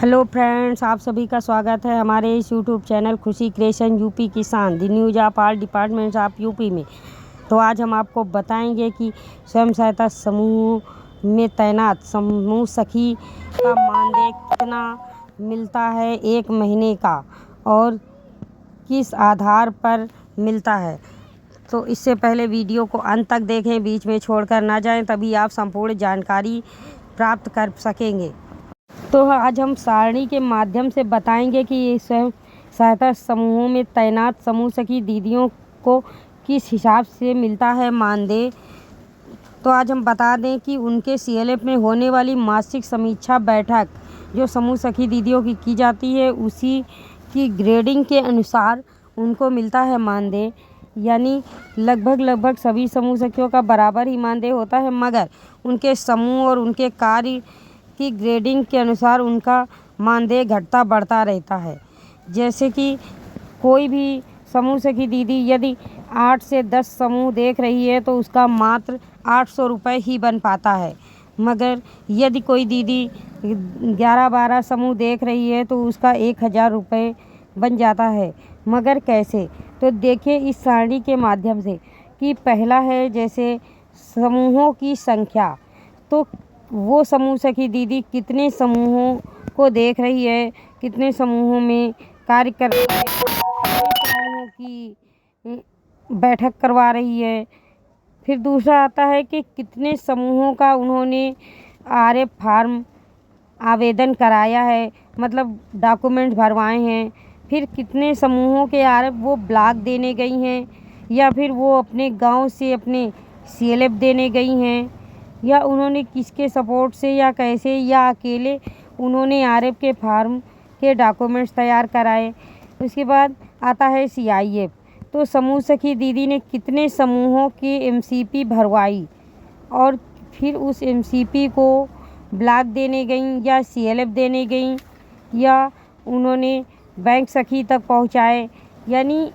Hello friends, आप सभी का स्वागत है हमारे इस YouTube channel Khushi creation UP किसान the news of all departments of UP में। तो आज हम आपको बताएंगे कि स्वयं सहायता समूह में तैनात समूह सखी का मानदेय कितना मिलता है एक महीने का और किस आधार पर मिलता है। तो इससे पहले वीडियो को अंत तक देखें, बीच में छोड़कर ना जाएं, तभी आप संपूर्ण जानकारी प्राप्त कर सकेंगे। तो आज हम सारणी के माध्यम से बताएंगे कि स्वयं सहायता समूहों में तैनात समूह सखी दीदियों को किस हिसाब से मिलता है मानदेय। तो आज हम बता दें कि उनके सीएलएफ में होने वाली मासिक समीक्षा बैठक जो समूह सखी दीदियों की जाती है, उसी की ग्रेडिंग के अनुसार उनको मिलता है मानदेय। यानी लगभग सभी समूह सखियों का बराबर ही मानदेय होता है, मगर उनके समूह और उनके कार्य की ग्रेडिंग के अनुसार उनका मानदेय घटता बढ़ता रहता है। जैसे कि कोई भी समूह सखी दीदी यदि 8 से 10 समूह देख रही है तो उसका मात्र 800 रुपये ही बन पाता है, मगर यदि कोई दीदी 11-12 समूह देख रही है तो उसका 1000 रुपये बन जाता है। मगर कैसे, तो देखिए इस सारणी के माध्यम से कि पहला है जैसे समूहों की संख्या। तो वो समूह सखी दीदी कितने समूहों को देख रही है, कितने समूहों में कार्य कर रही है, कितने समूहों की बैठक करवा रही है। फिर दूसरा आता है कि कितने समूहों का उन्होंने आरएफ फार्म आवेदन कराया है, मतलब डॉक्यूमेंट भरवाए हैं। फिर कितने समूहों के आरएफ वो ब्लॉक देने गई हैं, या फिर वो अपने गांव से अपने सीएलएफ देने गई हैं, या उन्होंने किसके सपोर्ट से या कैसे या अकेले उन्होंने आरएफ के फार्म के डॉक्यूमेंट्स तैयार कराए। उसके बाद आता है सीआईएफ। तो समूह सखी दीदी ने कितने समूहों की एमसीपी भरवाई और फिर उस एमसीपी को ब्लॉक देने गई या सीएलएफ देने गई या उन्होंने बैंक सखी तक पहुंचाए। यानी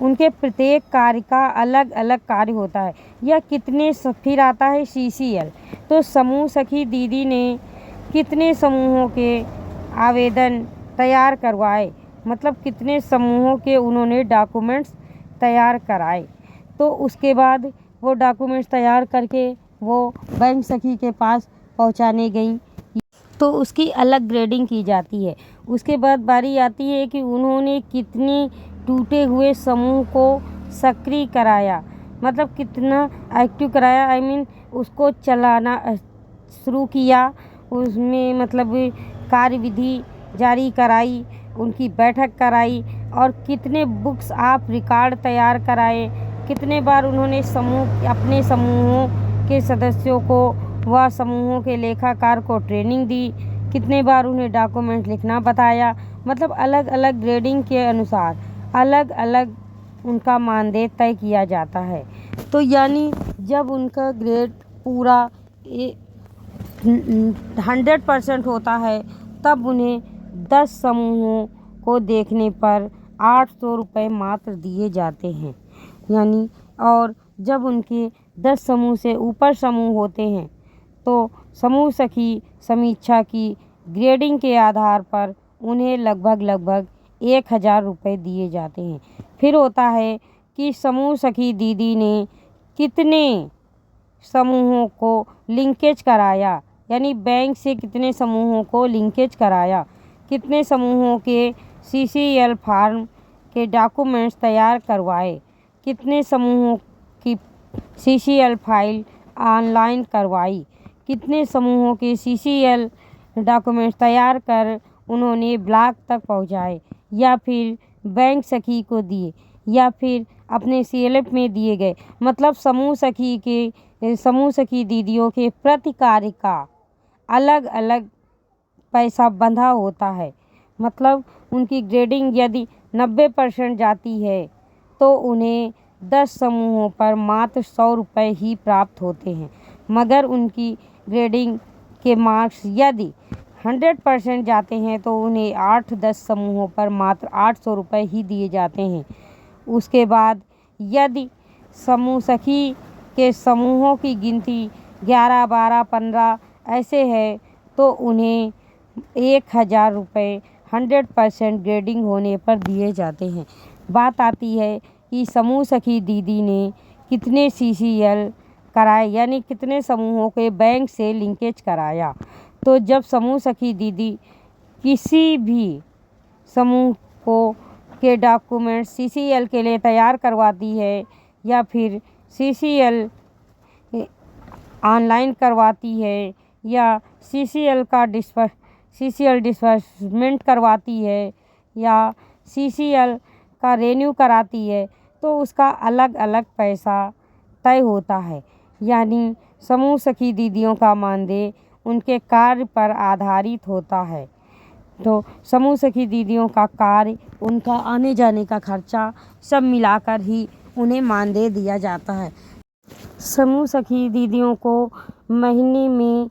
उनके प्रत्येक कार्य का अलग अलग कार्य होता है। या कितने फिर आता है सीसीएल। तो समूह सखी दीदी ने कितने समूहों के आवेदन तैयार करवाए, मतलब कितने समूहों के उन्होंने डॉक्यूमेंट्स तैयार कराए। तो उसके बाद वो डॉक्यूमेंट्स तैयार करके वो बैंक सखी के पास पहुंचाने गई, तो उसकी अलग ग्रेडिंग की जाती है। उसके बाद बारी आती है कि उन्होंने कितने टूटे हुए समूह को सक्रिय कराया, मतलब कितना एक्टिव कराया, उसको चलाना शुरू किया, उसमें मतलब कार्यविधि जारी कराई, उनकी बैठक कराई और कितने बुक्स आप रिकॉर्ड तैयार कराए, कितने बार उन्होंने अपने समूहों के सदस्यों को व समूहों के लेखाकार को ट्रेनिंग दी, कितने बार उन्हें डॉक्यूमेंट लिखना बताया। मतलब अलग अलग ग्रेडिंग के अनुसार अलग अलग उनका मानदेय तय किया जाता है। तो यानी जब उनका ग्रेड पूरा 100% होता है तब उन्हें 10 समूहों को देखने पर 800 रुपये मात्र दिए जाते हैं। यानी और जब उनके 10 समूह से ऊपर समूह होते हैं तो समूह सखी समीक्षा की ग्रेडिंग के आधार पर उन्हें लगभग 1000 रुपये दिए जाते हैं। फिर होता है कि समूह सखी दीदी ने कितने समूहों को लिंकेज कराया, यानी बैंक से कितने समूहों को लिंकेज कराया, कितने समूहों के सीसीएल फार्म के डॉक्यूमेंट्स तैयार करवाए, कितने समूहों की सीसीएल फाइल ऑनलाइन करवाई, कितने समूहों के सीसीएल डॉक्यूमेंट्स तैयार कर उन्होंने ब्लॉक तक पहुंचाए या फिर बैंक सखी को दिए या फिर अपने सीएलएफ में दिए गए। मतलब समूह सखी दीदियों के प्रति कार्य का अलग अलग पैसा बंधा होता है। मतलब उनकी ग्रेडिंग यदि 90% जाती है तो उन्हें 10 समूहों पर मात्र 100 रुपये ही प्राप्त होते हैं, मगर उनकी ग्रेडिंग के मार्क्स यदि 100% जाते हैं तो उन्हें 8-10 समूहों पर मात्र 800 रुपये ही दिए जाते हैं। उसके बाद यदि समूह सखी के समूहों की गिनती 11, 12, 15 ऐसे है तो उन्हें 1000 रुपये 100% ग्रेडिंग होने पर दिए जाते हैं। बात आती है कि समूह सखी दीदी ने कितने CCL कराए, यानी कितने समूहों के बैंक से लिंकेज कराया। तो जब समूह सखी दीदी किसी भी समूह को के डॉक्यूमेंट CCL के लिए तैयार करवाती है या फिर CCL ऑनलाइन करवाती है या CCL डिस्बर्समेंट करवाती है या CCL का रेन्यू कराती है, तो उसका अलग अलग पैसा तय होता है। यानी समूह सखी दीदियों का मानदेय उनके कार्य पर आधारित होता है। तो समूह सखी दीदियों का कार्य, उनका आने जाने का खर्चा सब मिलाकर ही उन्हें मानदेय दिया जाता है। समूह सखी दीदियों को महीने में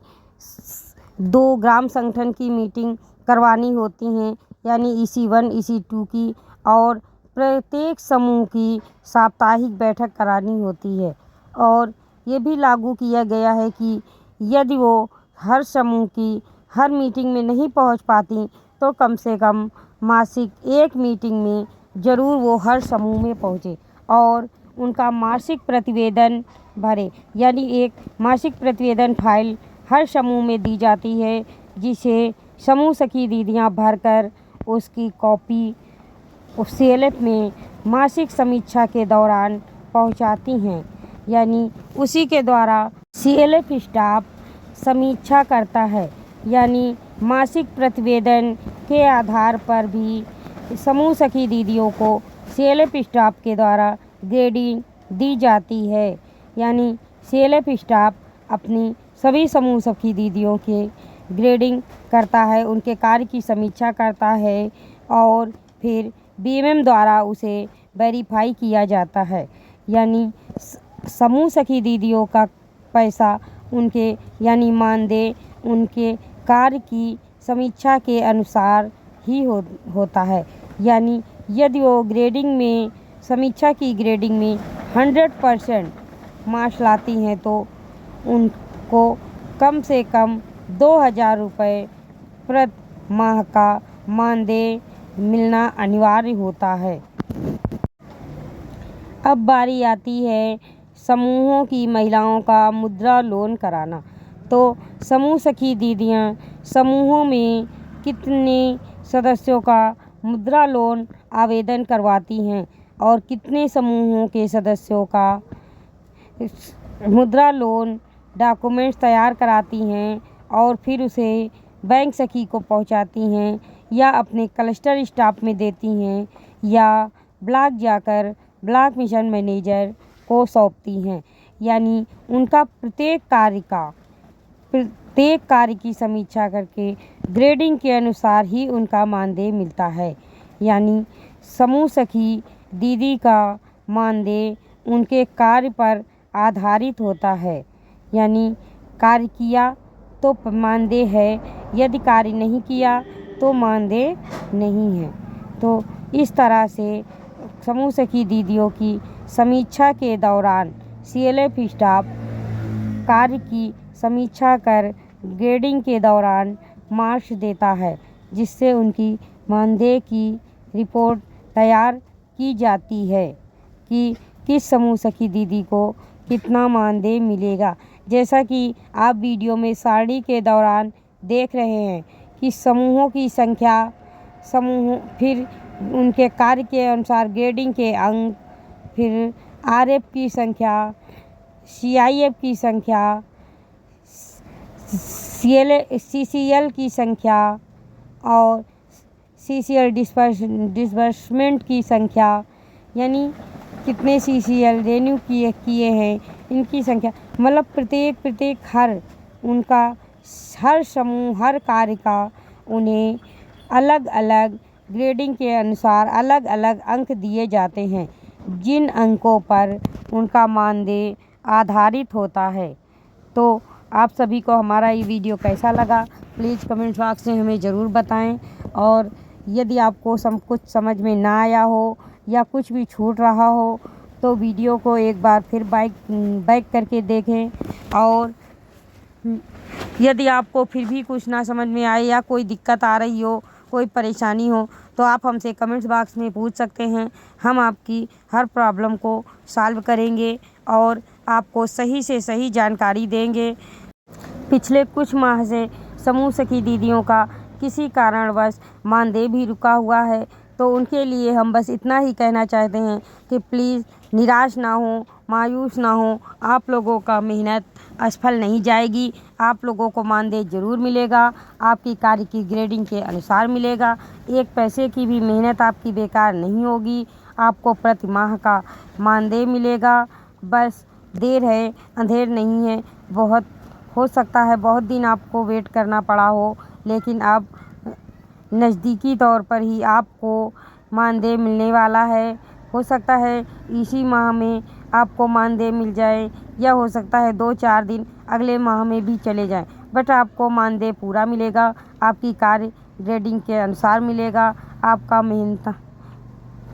2 ग्राम संगठन की मीटिंग करवानी होती हैं, यानी EC1 EC2 की, और प्रत्येक समूह की साप्ताहिक बैठक करानी होती है। और ये भी लागू किया गया है कि यदि वो हर समूह की हर मीटिंग में नहीं पहुंच पाती तो कम से कम मासिक एक मीटिंग में ज़रूर वो हर समूह में पहुँचे और उनका मासिक प्रतिवेदन भरे। यानी एक मासिक प्रतिवेदन फाइल हर समूह में दी जाती है, जिसे समूह सखी दीदियाँ भरकर उसकी कॉपी CLF में मासिक समीक्षा के दौरान पहुंचाती हैं। यानी उसी के द्वारा CLF स्टाफ समीक्षा करता है। यानी मासिक प्रतिवेदन के आधार पर भी समूह सखी दीदियों को CLF स्टाफ के द्वारा ग्रेडिंग दी जाती है। यानी CLF स्टाफ अपनी सभी समूह सखी दीदियों के ग्रेडिंग करता है, उनके कार्य की समीक्षा करता है और फिर BMM द्वारा उसे वेरीफाई किया जाता है। यानी समूह सखी दीदियों का पैसा उनके यानी मानदेय उनके कार्य की समीक्षा के अनुसार ही होता है। यानी यदि वो ग्रेडिंग में समीक्षा की ग्रेडिंग में 100% मार्क्स लाती हैं तो उनको कम से कम 2000 रुपये प्रति माह का मानदेय मिलना अनिवार्य होता है। अब बारी आती है समूहों की महिलाओं का मुद्रा लोन कराना। तो समूह सखी दीदियाँ समूहों में कितने सदस्यों का मुद्रा लोन आवेदन करवाती हैं और कितने समूहों के सदस्यों का मुद्रा लोन डॉक्यूमेंट्स तैयार कराती हैं और फिर उसे बैंक सखी को पहुंचाती हैं या अपने क्लस्टर स्टाफ में देती हैं या ब्लॉक जाकर ब्लॉक मिशन मैनेजर को सौंपती हैं। यानी उनका प्रत्येक कार्य की समीक्षा करके ग्रेडिंग के अनुसार ही उनका मानदेय मिलता है। यानी समूह सखी दीदी का मानदेय उनके कार्य पर आधारित होता है। यानी कार्य किया तो मानदेय है, यदि कार्य नहीं किया तो मानदेय नहीं है। तो इस तरह से समूह सखी दीदियों की समीक्षा के दौरान CLF स्टाफ कार्य की समीक्षा कर ग्रेडिंग के दौरान मार्क्स देता है, जिससे उनकी मानदेय की रिपोर्ट तैयार की जाती है कि किस समूह सखी दीदी को कितना मानदेय मिलेगा। जैसा कि आप वीडियो में सारणी के दौरान देख रहे हैं कि समूहों की संख्या, फिर उनके कार्य के अनुसार ग्रेडिंग के अंक, फिर RF की संख्या, CIF की संख्या, CCL की संख्या और CCL डिस्बर्समेंट की संख्या, यानी कितने CCL रेन्यू किए हैं इनकी संख्या, मतलब प्रत्येक हर समूह हर कार्य का उन्हें अलग अलग ग्रेडिंग के अनुसार अलग अलग अंक दिए जाते हैं, जिन अंकों पर उनका मानदेय आधारित होता है। तो आप सभी को हमारा ये वीडियो कैसा लगा प्लीज़ कमेंट बॉक्स में हमें ज़रूर बताएं। और यदि आपको कुछ समझ में ना आया हो या कुछ भी छूट रहा हो तो वीडियो को एक बार फिर बैक करके देखें और यदि आपको फिर भी कुछ ना समझ में आए या कोई दिक्कत आ रही हो, कोई परेशानी हो, तो आप हमसे कमेंट्स बॉक्स में पूछ सकते हैं। हम आपकी हर प्रॉब्लम को सॉल्व करेंगे और आपको सही से सही जानकारी देंगे। पिछले कुछ माह से समूह सखी दीदियों का किसी कारणवश मानदेय भी रुका हुआ है, तो उनके लिए हम बस इतना ही कहना चाहते हैं कि प्लीज़ निराश ना हो, मायूस ना हो। आप लोगों का मेहनत असफल नहीं जाएगी। आप लोगों को मानदेय ज़रूर मिलेगा, आपकी कार्य की ग्रेडिंग के अनुसार मिलेगा। एक पैसे की भी मेहनत आपकी बेकार नहीं होगी। आपको प्रति माह का मानदेय मिलेगा। बस देर है अंधेर नहीं है। बहुत हो सकता है बहुत दिन आपको वेट करना पड़ा हो, लेकिन अब नज़दीकी तौर पर ही आपको मानदेय मिलने वाला है। हो सकता है इसी माह में आपको मानदेय मिल जाए, या हो सकता है 2-4 दिन अगले माह में भी चले जाएं, बट आपको मानदेय पूरा मिलेगा। आपकी कार्य ग्रेडिंग के अनुसार मिलेगा। आपका मेहनत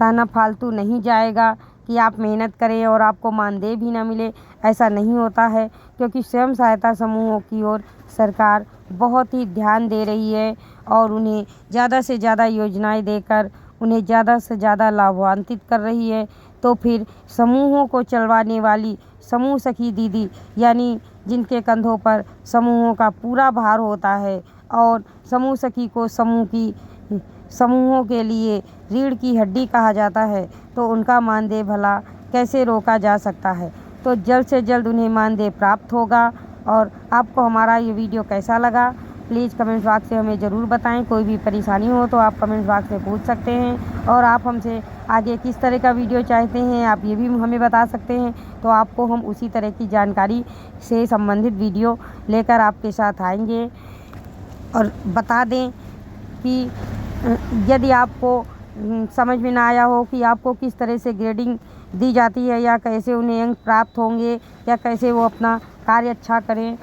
ताना फालतू नहीं जाएगा कि आप मेहनत करें और आपको मानदेय भी ना मिले। ऐसा नहीं होता है, क्योंकि स्वयं सहायता समूहों की ओर सरकार बहुत ही ध्यान दे रही है और उन्हें ज़्यादा से ज़्यादा योजनाएं देकर उन्हें ज़्यादा से ज़्यादा लाभान्वित कर रही है। तो फिर समूहों को चलवाने वाली समूह सखी दीदी, यानी जिनके कंधों पर समूहों का पूरा भार होता है, और समूह सखी को समूहों के लिए रीढ़ की हड्डी कहा जाता है, तो उनका मानदेय भला कैसे रोका जा सकता है। तो जल्द से जल्द उन्हें मानदेय प्राप्त होगा। और आपको हमारा ये वीडियो कैसा लगा, प्लीज़ कमेंट बॉक्स से हमें ज़रूर बताएं। कोई भी परेशानी हो तो आप कमेंट बॉक्स में पूछ सकते हैं, और आप हमसे आगे किस तरह का वीडियो चाहते हैं आप ये भी हमें बता सकते हैं। तो आपको हम उसी तरह की जानकारी से संबंधित वीडियो लेकर आपके साथ आएंगे। और बता दें कि यदि आपको समझ में ना आया हो कि आपको किस तरह से ग्रेडिंग दी जाती है, या कैसे उन्हें अंक प्राप्त होंगे, या कैसे वो अपना कार्य अच्छा करें,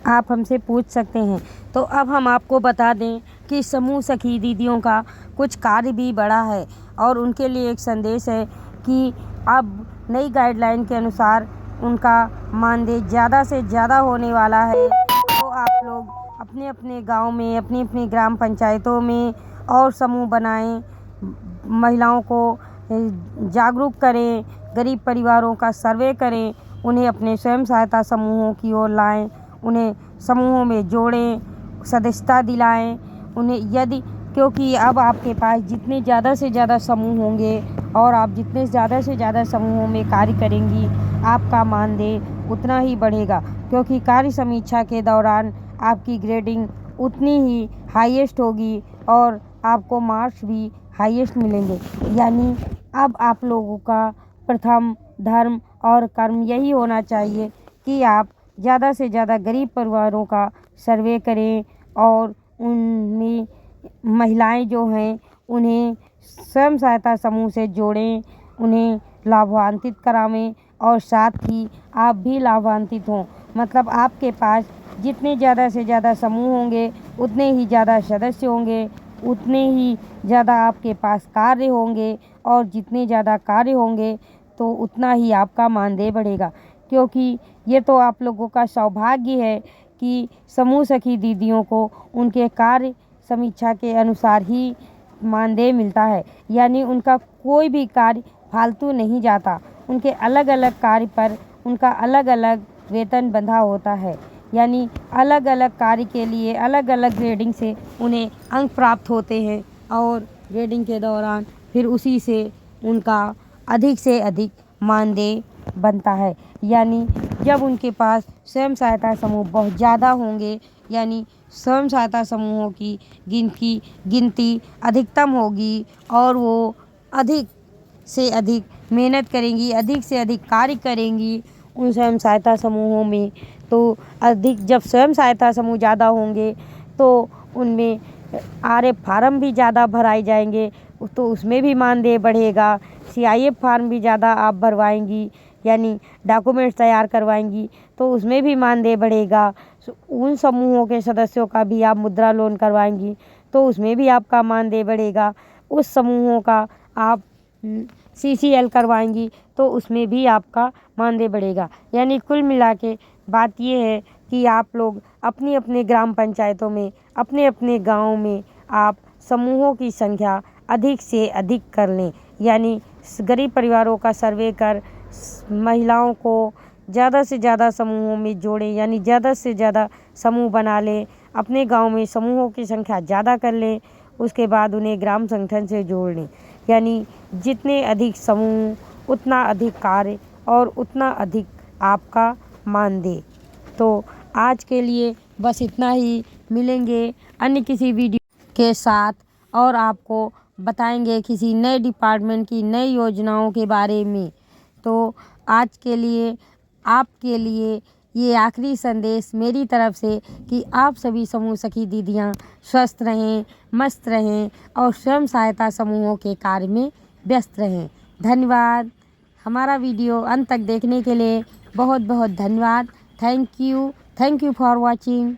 आप हमसे पूछ सकते हैं। तो अब हम आपको बता दें कि समूह सखी दीदियों का कुछ कार्य भी बढ़ा है, और उनके लिए एक संदेश है कि अब नई गाइडलाइन के अनुसार उनका मानदेय ज़्यादा से ज़्यादा होने वाला है। तो आप लोग अपने अपने गांव में, अपनी अपनी ग्राम पंचायतों में और समूह बनाएं, महिलाओं को जागरूक करें, गरीब परिवारों का सर्वे करें, उन्हें अपने स्वयं सहायता समूहों की ओर लाएं, उन्हें समूहों में जोड़ें, सदस्यता दिलाएं उन्हें। क्योंकि अब आपके पास जितने ज़्यादा से ज़्यादा समूह होंगे और आप जितने ज़्यादा से ज़्यादा समूहों में कार्य करेंगी, आपका मानदेय उतना ही बढ़ेगा। क्योंकि कार्य समीक्षा के दौरान आपकी ग्रेडिंग उतनी ही हाईएस्ट होगी और आपको मार्क्स भी हाईएस्ट मिलेंगे। यानी अब आप लोगों का प्रथम धर्म और कर्म यही होना चाहिए कि आप ज़्यादा से ज़्यादा गरीब परिवारों का सर्वे करें, और उनमें महिलाएं जो हैं उन्हें स्वयं सहायता समूह से जोड़ें, उन्हें लाभान्वित करावें, और साथ ही आप भी लाभान्वित हों। मतलब आपके पास जितने ज़्यादा से ज़्यादा समूह होंगे, उतने ही ज़्यादा सदस्य होंगे, उतने ही ज़्यादा आपके पास कार्य होंगे, और जितने ज़्यादा कार्य होंगे तो उतना ही आपका मानदेय बढ़ेगा। क्योंकि ये तो आप लोगों का सौभाग्य है कि समूह सखी दीदियों को उनके कार्य समीक्षा के अनुसार ही मानदेय मिलता है। यानी उनका कोई भी कार्य फालतू नहीं जाता। उनके अलग अलग कार्य पर उनका अलग अलग वेतन बंधा होता है। यानी अलग अलग कार्य के लिए अलग अलग ग्रेडिंग से उन्हें अंक प्राप्त होते हैं, और ग्रेडिंग के दौरान फिर उसी से उनका अधिक से अधिक मानदेय बनता है। यानी जब उनके पास स्वयं सहायता समूह बहुत ज़्यादा होंगे, यानी स्वयं सहायता समूहों की गिनती अधिकतम होगी, और वो अधिक से अधिक मेहनत करेंगी, अधिक से अधिक कार्य करेंगी उन स्वयं सहायता समूहों में। तो जब स्वयं सहायता समूह ज़्यादा होंगे तो उनमें आरएफ फार्म भी ज़्यादा भराए जाएंगे, तो उसमें भी मानदेय बढ़ेगा। सीआईएफ फार्म भी ज़्यादा आप भरवाएंगी, यानी डॉक्यूमेंट्स तैयार करवाएंगी, तो उसमें भी मानदेय बढ़ेगा। उन समूहों के सदस्यों का भी आप मुद्रा लोन करवाएंगी, तो उसमें भी आपका मानदेय बढ़ेगा। उस समूहों का आप सीसीएल करवाएंगी, तो उसमें भी आपका मानदेय बढ़ेगा। यानी कुल मिला के बात ये है कि कि आप लोग अपनी अपनी ग्राम पंचायतों में, अपने अपने गाँव में आप समूहों की संख्या अधिक से अधिक कर लें। यानी गरीब परिवारों का सर्वे कर महिलाओं को ज़्यादा से ज़्यादा समूहों में जोड़ें, यानी ज़्यादा से ज़्यादा समूह बना लें। अपने गांव में समूहों की संख्या ज़्यादा कर लें, उसके बाद उन्हें ग्राम संगठन से जोड़ लें। यानी जितने अधिक समूह उतना अधिक कार्य और उतना अधिक आपका मानदेय। तो आज के लिए बस इतना ही। मिलेंगे अन्य किसी वीडियो के साथ और आपको बताएंगे किसी नए डिपार्टमेंट की नई योजनाओं के बारे में। तो आज के लिए आपके लिए ये आखिरी संदेश मेरी तरफ से कि आप सभी समूह सखी दीदियाँ स्वस्थ रहें, मस्त रहें और स्वयं सहायता समूहों के कार्य में व्यस्त रहें। धन्यवाद। हमारा वीडियो अंत तक देखने के लिए बहुत बहुत धन्यवाद। Thank you for watching.